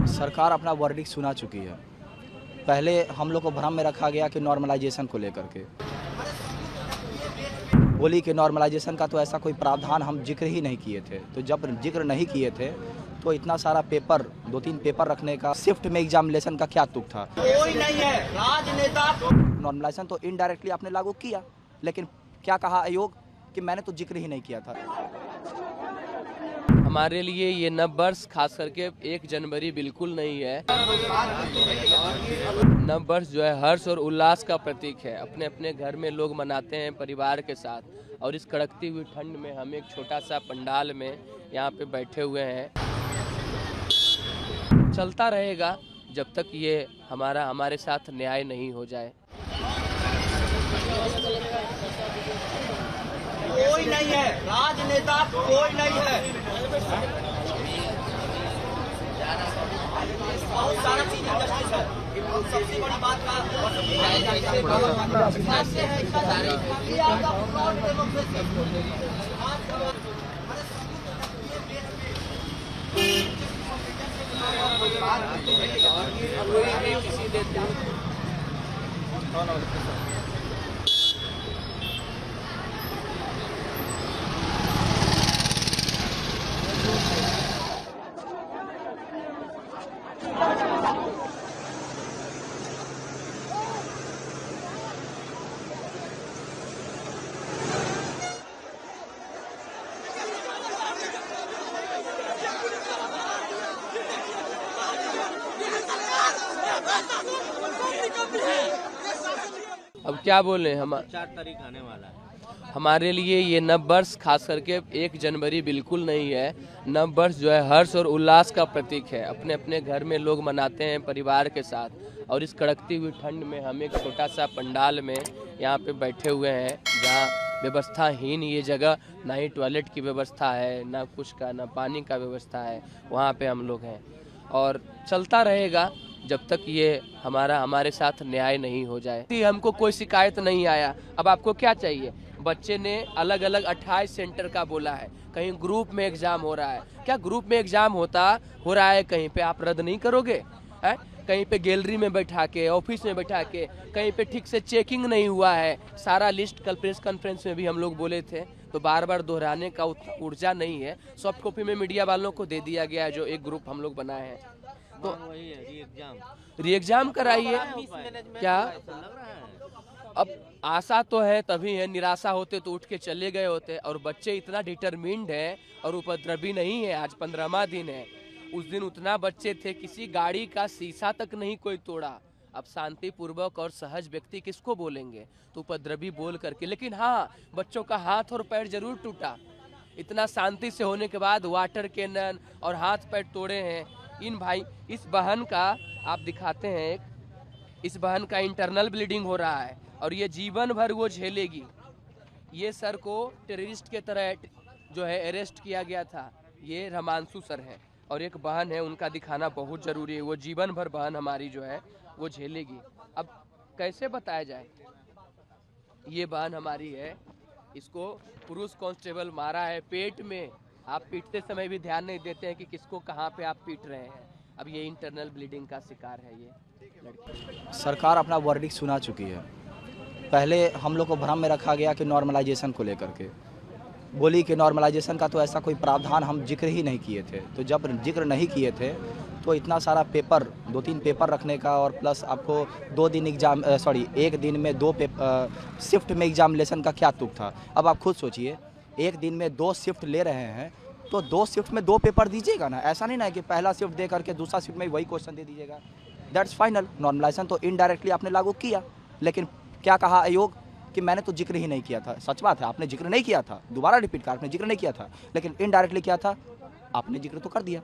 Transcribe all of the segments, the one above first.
सरकार अपना वर्डिक्ट सुना चुकी है। पहले हम लोग को भ्रम में रखा गया कि नॉर्मलाइजेशन को लेकर के बोली कि नॉर्मलाइजेशन का तो ऐसा कोई प्रावधान हम जिक्र ही नहीं किए थे। तो जब जिक्र नहीं किए थे तो इतना सारा पेपर, 2-3 पेपर रखने का, शिफ्ट में एग्जामिनेशन का क्या तुक था? कोई नहीं है राजनेता। नॉर्मलाइजेशन तो इनडायरेक्टली आपने लागू किया, लेकिन क्या कहा आयोग कि मैंने तो जिक्र ही नहीं किया था। हमारे लिए ये नव वर्ष खास करके 1 जनवरी बिल्कुल नहीं है। नव वर्ष जो है हर्ष और उल्लास का प्रतीक है। अपने अपने घर में लोग मनाते हैं परिवार के साथ, और इस कड़कती हुई ठंड में हम एक छोटा सा पंडाल में यहाँ पे बैठे हुए हैं। चलता रहेगा जब तक ये हमारे साथ न्याय नहीं हो जाए। कोई नहीं है राजनेता, कोई नहीं है। बहुत सारा चीज इंडस्ट्री है। सबसे बड़ी बात अब क्या बोले हम, 4 तारीख आने वाला है। हमारे लिए ये नव वर्ष खास करके 1 जनवरी बिल्कुल नहीं है। नव वर्ष जो है हर्ष और उल्लास का प्रतीक है। अपने अपने घर में लोग मनाते हैं परिवार के साथ, और इस कड़कती हुई ठंड में हम एक छोटा सा पंडाल में यहाँ पे बैठे हुए हैं, जहाँ व्यवस्थाहीन ये जगह, ना ही टॉयलेट की व्यवस्था है, ना कुछ का, ना पानी का व्यवस्था है। वहाँ पे हम लोग हैं, और चलता रहेगा जब तक ये हमारे साथ न्याय नहीं हो जाए। हमको कोई शिकायत नहीं आया। अब आपको क्या चाहिए? बच्चे ने अलग अलग 28 सेंटर का बोला है। कहीं ग्रुप में एग्जाम हो रहा है, क्या ग्रुप में एग्जाम हो रहा है कहीं पे आप रद्द नहीं करोगे? है कहीं पे गैलरी में बैठा के, ऑफिस में बैठा के, कहीं पे ठीक से चेकिंग नहीं हुआ है। सारा लिस्ट कल प्रेस कॉन्फ्रेंस में भी हम लोग बोले थे, तो बार बार दोहराने का ऊर्जा नहीं है। सॉफ्ट कॉपी में मीडिया वालों को दे दिया गया है, जो एक ग्रुप हम लोग बनाए हैं। तो वही है री एग्जाम कराइए। क्या अब आशा तो है, तभी है, निराशा होते तो उठ के चले गए होते। और बच्चे इतना डिटरमिन्ड है और उपद्रवी नहीं है। आज 15वां दिन है। उस दिन उतना बच्चे थे, किसी गाड़ी का शीशा तक नहीं कोई तोड़ा। अब शांति पूर्वक और सहज व्यक्ति किसको बोलेंगे? तो उपद्रवी बोल करके। लेकिन हाँ, बच्चों का हाथ और पैर जरूर टूटा। इतना शांति से होने के बाद वाटर कैनन और हाथ पैर तोड़े हैं इन भाई। इस बहन का आप दिखाते हैं, इस बहन का इंटरनल ब्लीडिंग हो रहा है, और ये जीवन भर वो झेलेगी। ये सर को टेररिस्ट के तरह जो है अरेस्ट किया गया था। ये रमांशु सर है, और एक बहन है, उनका दिखाना बहुत ज़रूरी है। वो जीवन भर बहन हमारी जो है वो झेलेगी। अब कैसे बताया जाए? ये बहन हमारी है, इसको पुरुष कांस्टेबल मारा है पेट में। आप पीटते समय भी ध्यान नहीं देते हैं कि किसको कहाँ पे आप पीट रहे हैं। अब ये इंटरनल ब्लीडिंग का शिकार है ये लड़की। सरकार अपना वर्डिक्ट सुना चुकी है। पहले हम लोग को भ्रम में रखा गया कि नॉर्मलाइजेशन को लेकर के बोली कि नॉर्मलाइजेशन का तो ऐसा कोई प्रावधान हम जिक्र ही नहीं किए थे। तो जब जिक्र नहीं किए थे तो इतना सारा पेपर, 2-3 पेपर रखने का, और प्लस आपको 1 दिन में 2 शिफ्ट में एग्जामिनेशन का क्या तुक था? अब आप खुद सोचिए, 1 दिन में 2 शिफ्ट ले रहे हैं, तो 2 शिफ्ट में 2 पेपर दीजिएगा ना। ऐसा नहीं ना कि पहला शिफ्ट दे करके दूसरा शिफ्ट में वही क्वेश्चन दे दीजिएगा। That's final. नॉर्मलाइजेशन तो इनडायरेक्टली आपने लागू किया, लेकिन क्या कहा आयोग कि मैंने तो जिक्र ही नहीं किया था। सच बात है, आपने जिक्र नहीं किया था। दोबारा रिपीट कर, आपने जिक्र नहीं किया था, लेकिन इनडायरेक्टली क्या था, आपने जिक्र तो कर दिया।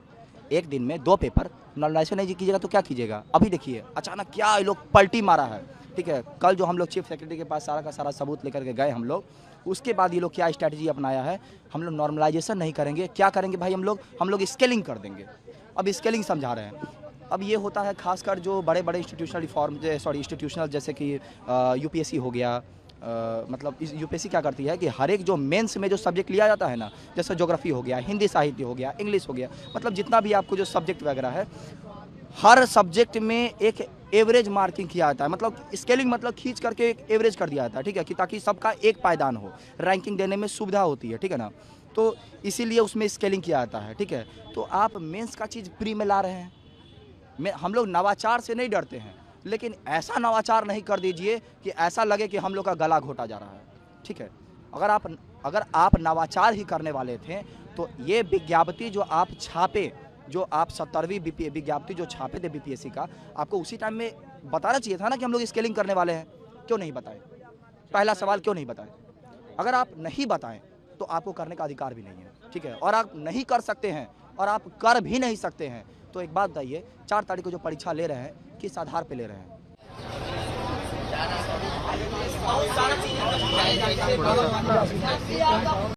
1 दिन में 2 पेपर नॉर्मलाइजेशन नहीं कीजिएगा तो क्या कीजिएगा? अभी देखिए अचानक क्या ये लोग पलटी मारा है। ठीक है, कल जो हम लोग चीफ सेक्रेटरी के पास सारा का सारा सबूत लेकर के गए हम लोग, उसके बाद ये लोग क्या स्ट्रैटेजी अपनाया है, हम लोग नॉर्मलाइजेशन नहीं करेंगे। क्या करेंगे भाई? हम लोग स्केलिंग कर देंगे। अब स्केलिंग समझा रहे हैं। अब ये होता है खासकर जो बड़े बड़े इंस्टीट्यूशनल जैसे कि यूपीएससी हो गया, मतलब इस यूपीएससी क्या करती है कि हर एक जो मेंस में जो सब्जेक्ट लिया जाता है ना, जैसे ज्योग्राफी हो गया, हिंदी साहित्य हो गया, इंग्लिश हो गया, मतलब जितना भी आपको जो सब्जेक्ट वगैरह है, हर सब्जेक्ट में एक एवरेज मार्किंग किया जाता है, मतलब स्केलिंग मतलब खींच करके एक एवरेज कर दिया जाता है, ठीक है, कि ताकि सबका एक पायदान हो, रैंकिंग देने में सुविधा होती है, ठीक है ना। तो इसीलिए उसमें स्केलिंग किया जाता है, ठीक है। तो आप मेंस का चीज़ प्री में ला रहे हैं। हम लोग नवाचार से नहीं डरते हैं, लेकिन ऐसा नवाचार नहीं कर दीजिए कि ऐसा लगे कि हम लोग का गला घोटा जा रहा है, ठीक है। अगर आप नवाचार ही करने वाले थे तो ये विज्ञप्ति जो आप छापे, जो आप 70वीं विज्ञप्ति जो छापे थे बीपीएससी का, आपको उसी टाइम में बताना चाहिए था ना कि हम लोग स्केलिंग करने वाले हैं। क्यों नहीं बताए? पहला सवाल क्यों नहीं बताए? अगर आप नहीं बताएं तो आपको करने का अधिकार भी नहीं है, ठीक है। और आप नहीं कर सकते हैं और आप कर भी नहीं सकते हैं। तो एक बात बताइए, 4 तारीख को जो परीक्षा ले रहे हैं, किस आधार पे ले रहे हैं? बहुत सारा चीज